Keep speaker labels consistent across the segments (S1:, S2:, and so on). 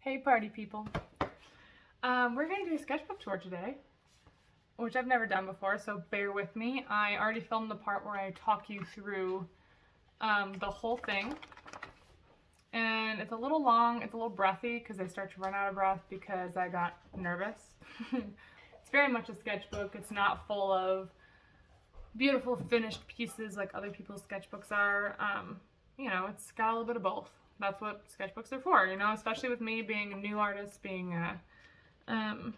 S1: Hey party people. We're going to do a sketchbook tour today, which I've never done before, so bear with me. I already filmed the part where I talk you through the whole thing. And it's a little long, it's a little breathy because I start to run out of breath because I got nervous. It's very much a sketchbook. It's not full of beautiful finished pieces like other people's sketchbooks are. You know, it's got a little bit of both. That's what sketchbooks are for, you know, especially with me being a new artist, being somebody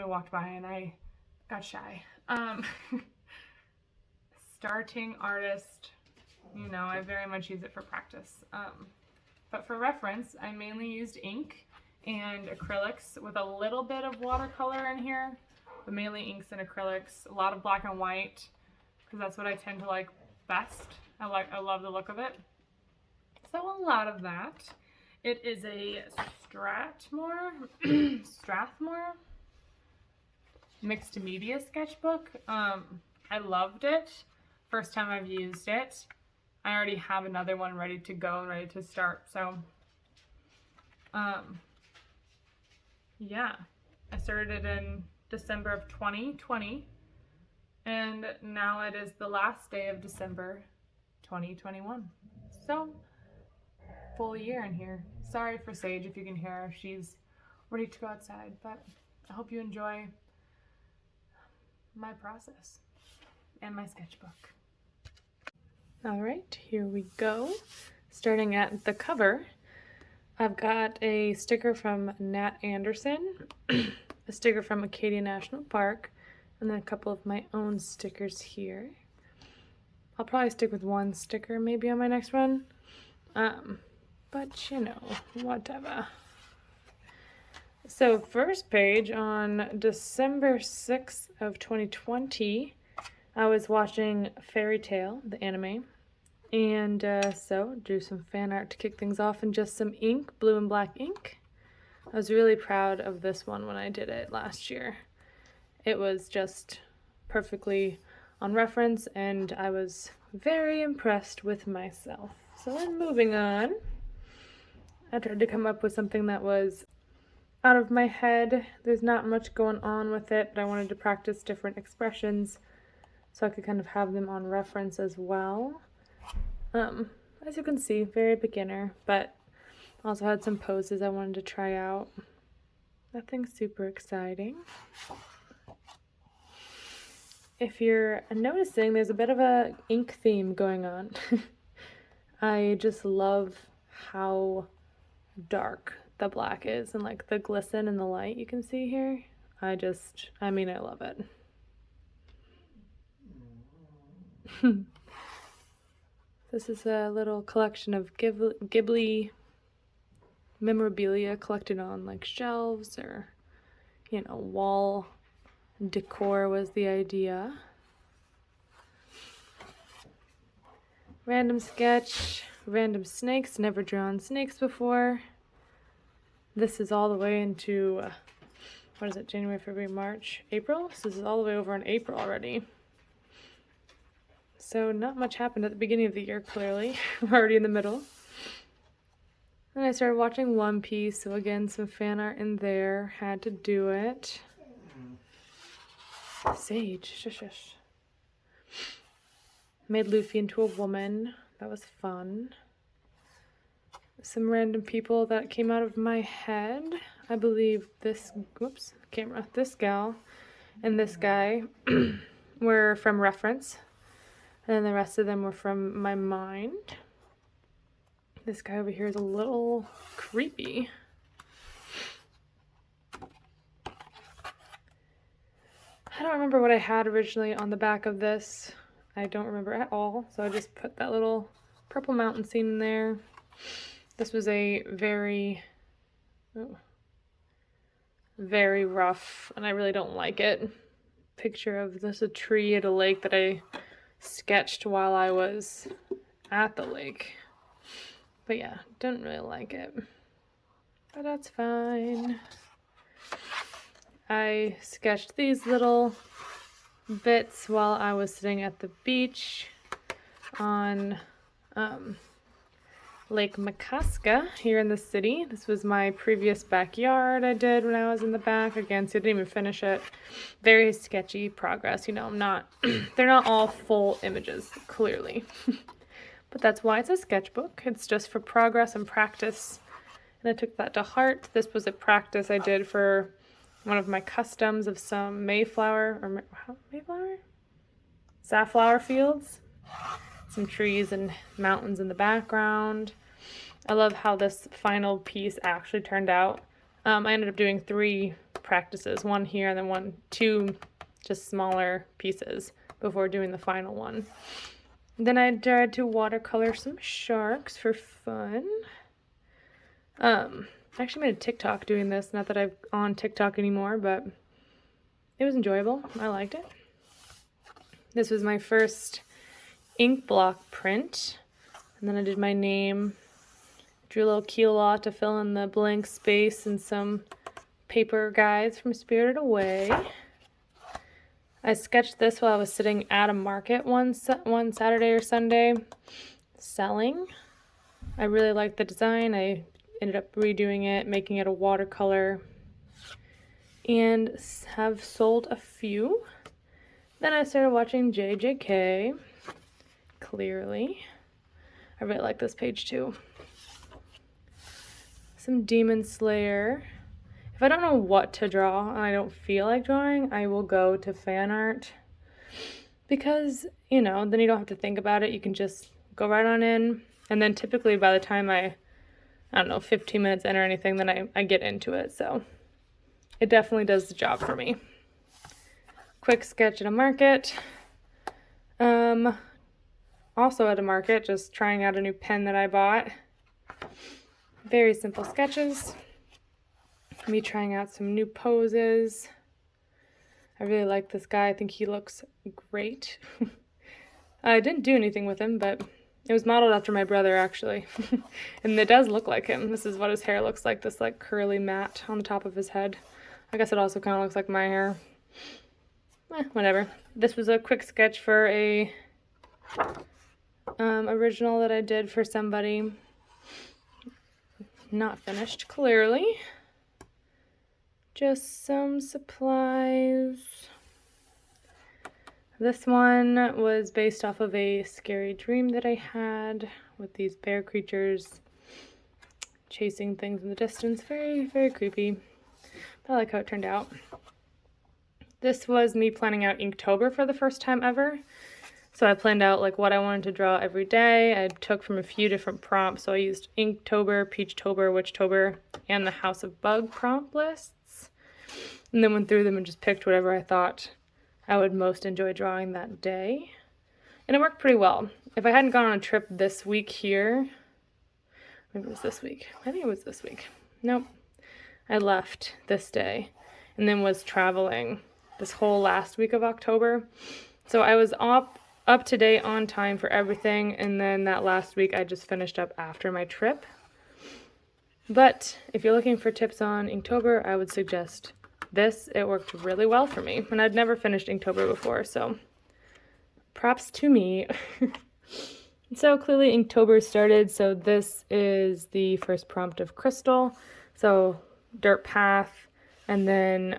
S1: walked by and I got shy. Starting artist, you know, I very much use it for practice. But for reference, I mainly used ink and acrylics with a little bit of watercolor in here, but mainly inks and acrylics, a lot of black and white, because that's what I tend to like best. I love the look of it. So a lot of that. It is a Strathmore mixed media sketchbook. I loved it. First time I've used it. I already have another one ready to go and ready to start. So, yeah, I started it in December of 2020, and now it is the last day of December 2021. So, full year in here. Sorry for Sage if you can hear her. She's ready to go outside, but I hope you enjoy my process and my sketchbook. All right, here we go. Starting at the cover, I've got a sticker from Nat Anderson, a sticker from Acadia National Park, and then a couple of my own stickers here. I'll probably stick with one sticker maybe on my next one, but you know, whatever. So first page, on December 6th of 2020, I was watching Fairy Tale, the anime, and so drew some fan art to kick things off and just some ink, blue and black ink. I was really proud of this one when I did it last year. It was just perfectly on reference, and I was very impressed with myself. So then moving on, I tried to come up with something that was out of my head. There's not much going on with it, but I wanted to practice different expressions so I could kind of have them on reference as well. As you can see, very beginner, but also had some poses I wanted to try out. Nothing super exciting. If you're noticing, there's a bit of a ink theme going on. I just love how dark the black is and like the glisten and the light you can see here. I love it. This is a little collection of Ghibli memorabilia collected on like shelves, or, you know, wall decor was the idea. Random sketch, random snakes, never drawn snakes before. This is all the way into, what is it, January, February, March, April? So this is all the way over in April already. So not much happened at the beginning of the year, clearly. We're already in the middle. Then I started watching One Piece, so again, some fan art in there. Had to do it. Sage, shush, shush. Made Luffy into a woman. That was fun. Some random people that came out of my head. I believe this gal and this guy were from reference. And then the rest of them were from my mind. This guy over here is a little creepy. I don't remember what I had originally on the back of this. I don't remember at all. So I just put that little purple mountain scene in there. This was a very rough, and I really don't like it, picture of this, a tree at a lake that I sketched while I was at the lake. But yeah, don't really like it. But that's fine. I sketched these little bits while I was sitting at the beach on Lake Makaska here in the city. This was my previous backyard I did when I was in the back. Again, so I didn't even finish it. Very sketchy progress, you know, they're not all full images, clearly. But that's why it's a sketchbook. It's just for progress and practice. And I took that to heart. This was a practice I did for one of my customs of some safflower fields. Some trees and mountains in the background. I love how this final piece actually turned out. I ended up doing 3 practices, one here and then 2 just smaller pieces before doing the final one. Then I tried to watercolor some sharks for fun. I actually made a TikTok doing this, not that I'm on TikTok anymore, but it was enjoyable. I liked it. This was my first ink block print, and then I did my name, drew a little Kiowa to fill in the blank space, and some paper guides from Spirited Away. I sketched this while I was sitting at a market one Saturday or Sunday selling. I really liked the design. I ended up redoing it, making it a watercolor, and have sold a few. Then I started watching JJK. Clearly. I really like this page too. Some Demon Slayer. If I don't know what to draw and I don't feel like drawing, I will go to Fanart. Because, you know, then you don't have to think about it. You can just go right on in. And then typically by the time I don't know, 15 minutes in or anything, then I get into it. So it definitely does the job for me. Quick sketch at a market. Also at a market, just trying out a new pen that I bought. Very simple sketches. Me trying out some new poses. I really like this guy. I think he looks great. I didn't do anything with him, but it was modeled after my brother, actually. And it does look like him. This is what his hair looks like, this like curly mat on the top of his head. I guess it also kind of looks like my hair. Whatever. This was a quick sketch for a original that I did for somebody. Not finished, clearly. Just some supplies. This one was based off of a scary dream that I had with these bear creatures chasing things in the distance. Very, very creepy. But I like how it turned out. This was me planning out Inktober for the first time ever. So I planned out like what I wanted to draw every day. I took from a few different prompts. So I used Inktober, Peachtober, Witchtober, and the House of Bug prompt lists. And then went through them and just picked whatever I thought I would most enjoy drawing that day. And it worked pretty well. If I hadn't gone on a trip this week here, maybe it was this week. I think it was this week. Nope. I left this day and then was traveling this whole last week of October. So I was up to date on time for everything, and then that last week I just finished up after my trip. But if you're looking for tips on Inktober, I would suggest this. It worked really well for me, and I'd never finished Inktober before, so props to me. So clearly Inktober started, so this is the first prompt of Crystal. So dirt path, and then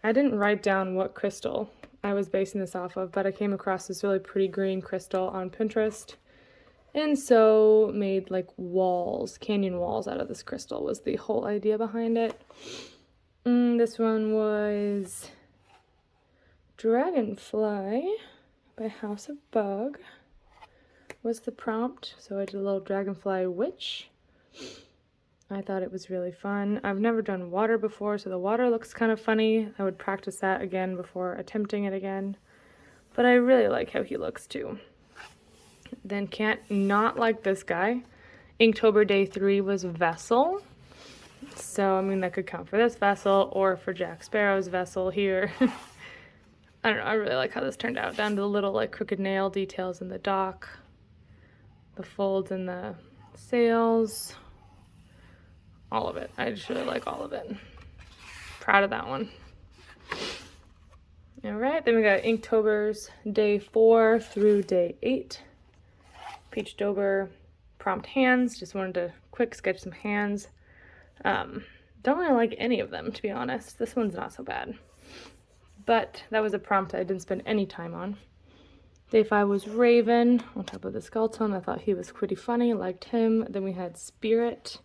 S1: I didn't write down what crystal I was basing this off of, but I came across this really pretty green crystal on Pinterest, and so made like walls, canyon walls out of this crystal was the whole idea behind it. This one was Dragonfly by House of Bug was the prompt, so I did a little dragonfly witch. I thought it was really fun. I've never done water before, so the water looks kind of funny. I would practice that again before attempting it again. But I really like how he looks too. Then can't not like this guy. Inktober Day 3 was Vessel. So, I mean, that could count for this vessel or for Jack Sparrow's vessel here. I don't know, I really like how this turned out. Down to the little like crooked nail details in the dock. The folds in the sails. All of it. I just really like all of it. Proud of that one. Alright, then we got Inktober's Day 4 through Day 8. Peachtober prompt hands. Just wanted to quick sketch some hands. Don't really like any of them, to be honest. This one's not so bad. But that was a prompt I didn't spend any time on. Day 5 was Raven on top of the skeleton. I thought he was pretty funny, liked him. Then we had Spirit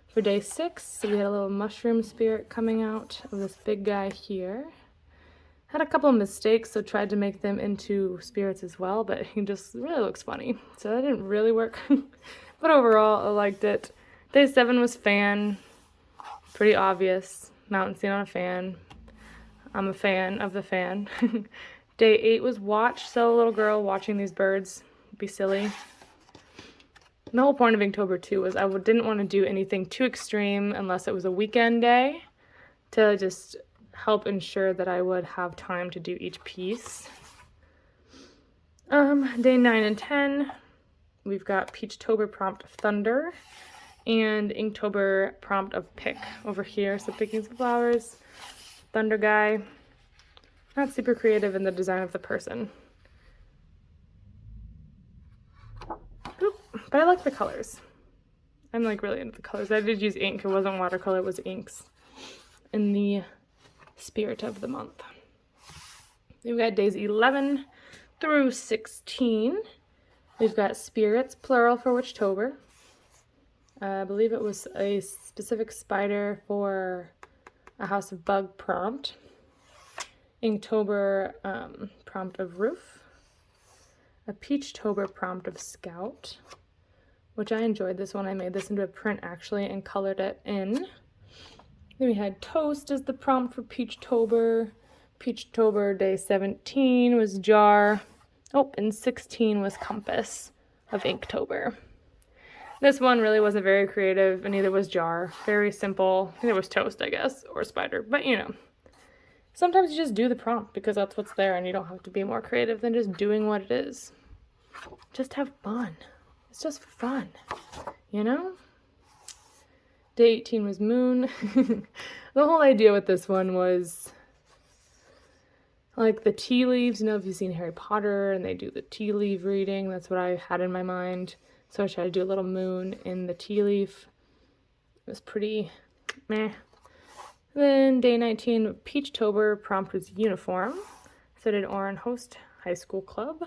S1: for day 6. So we had a little mushroom spirit coming out of this big guy here. Had a couple of mistakes, so tried to make them into spirits as well, but he just really looks funny. So that didn't really work. But overall, I liked it. Day 7 was Fan. Pretty obvious. Mountain scene on a fan. I'm a fan of the fan. Day 8 was Watch. So a little girl watching these birds. Be silly. The whole point of Inktober 2 was I didn't want to do anything too extreme unless it was a weekend day to just help ensure that I would have time to do each piece. Day 9 and 10, we've got Peachtober prompt of Thunder and Inktober prompt of Pick over here. So picking some flowers, Thunder guy. Not super creative in the design of the person. But I like the colors. I'm like really into the colors. I did use ink. It wasn't watercolor, it was inks in the spirit of the month. We've got days 11 through 16. We've got Spirits, plural, for Witchtober. I believe it was a specific spider for a House of Bug prompt. Inktober prompt of Roof. A Peachtober prompt of Scout, which I enjoyed this one. I made this into a print actually and colored it in. Then we had Toast as the prompt for Peachtober. Peachtober day 17 was Jar. Oh, and 16 was Compass of Inktober. This one really wasn't very creative, and neither was Jar. Very simple. Neither was Toast, I guess, or Spider. But, you know, sometimes you just do the prompt because that's what's there, and you don't have to be more creative than just doing what it is. Just have fun. It's just fun, you know? Day 18 was Moon. The whole idea with this one was like the tea leaves. You know, if you've seen Harry Potter and they do the tea leaf reading, that's what I had in my mind. So I tried to do a little moon in the tea leaf. It was pretty meh. Then day 19, Peachtober prompt was Uniform. So I did Oran Host High School Club.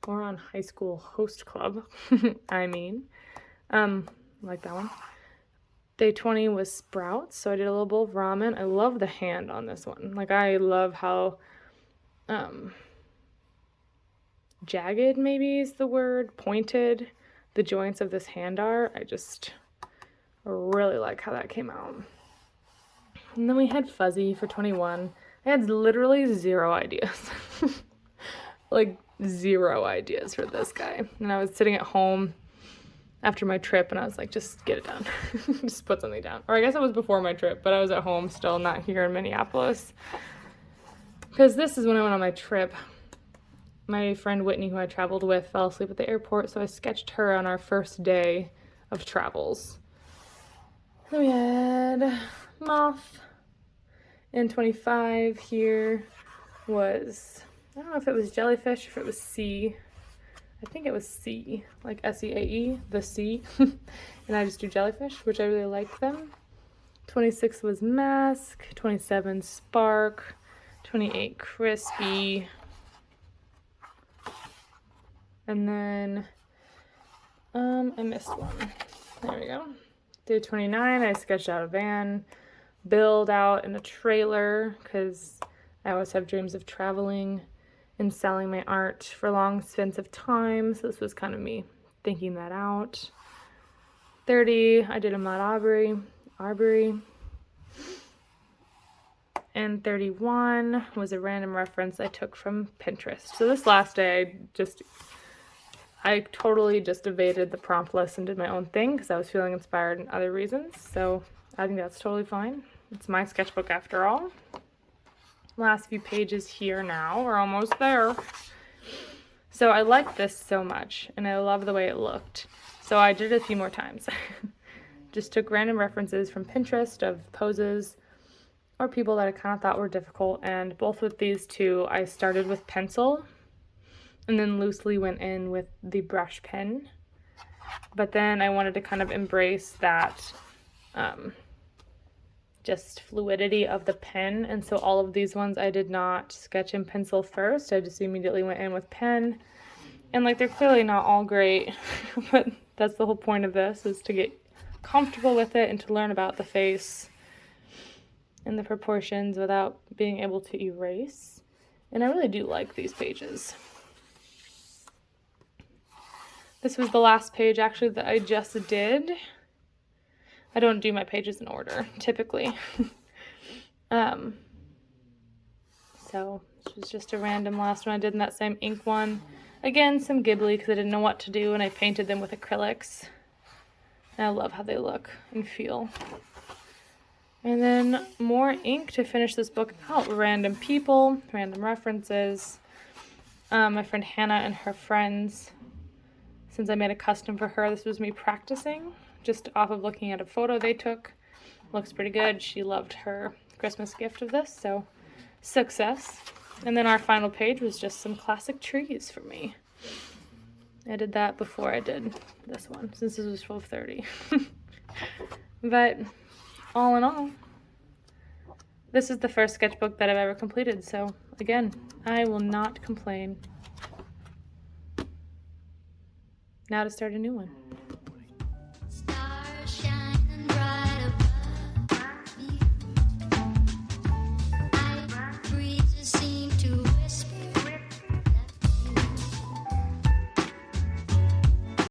S1: Oran High School Host Club, I mean. Like that one. Day 20 was Sprouts, so I did a little bowl of ramen. I love the hand on this one. Like, I love how jagged, maybe is the word, pointed the joints of this hand are. I just really like how that came out. And then we had Fuzzy for 21. I had literally 0 ideas. Like, 0 ideas for this guy. And I was sitting at home after my trip, and I was like, just get it done. Just put something down. Or I guess it was before my trip, but I was at home still, not here in Minneapolis. Because this is when I went on my trip. My friend Whitney, who I traveled with, fell asleep at the airport, so I sketched her on our first day of travels. Then we had Moth. And 25 here was, I don't know if it was jellyfish or if it was sea. I think it was sea, like S-E-A-E, the sea. And I just do jellyfish, which I really liked them. 26 was Mask, 27 Spark, 28 Crispy. And then I missed one. There we go. Day 29, I sketched out a van, build out in a trailer, because I always have dreams of traveling and selling my art for long stints of time, so this was kind of me thinking that out. 30, I did a mud arbory. And 31 was a random reference I took from Pinterest. So this last day, I totally just evaded the prompt list and did my own thing because I was feeling inspired in other reasons. So I think that's totally fine. It's my sketchbook after all. Last few pages here now. We're almost there. So I like this so much, and I love the way it looked. So I did it a few more times. Just took random references from Pinterest of poses or people that I kind of thought were difficult, and both with these two, I started with pencil and then loosely went in with the brush pen. But then I wanted to kind of embrace that just fluidity of the pen. And so all of these ones I did not sketch in pencil first. I just immediately went in with pen. And like, they're clearly not all great, but that's the whole point of this, is to get comfortable with it and to learn about the face and the proportions without being able to erase. And I really do like these pages. This was the last page actually that I just did. I don't do my pages in order typically. So this was just a random last one I did in that same ink one. Again, some Ghibli because I didn't know what to do and I painted them with acrylics. And I love how they look and feel. And then more ink to finish this book out. Random people, random references. My friend Hannah and her friends. Since I made a custom for her, this was me practicing just off of looking at a photo they took. Looks pretty good. She loved her Christmas gift of this, so success. And then our final page was just some classic trees for me. I did that before I did this one, since this was 12:30. But all in all, this is the first sketchbook that I've ever completed, so again, I will not complain. Now to start a new one.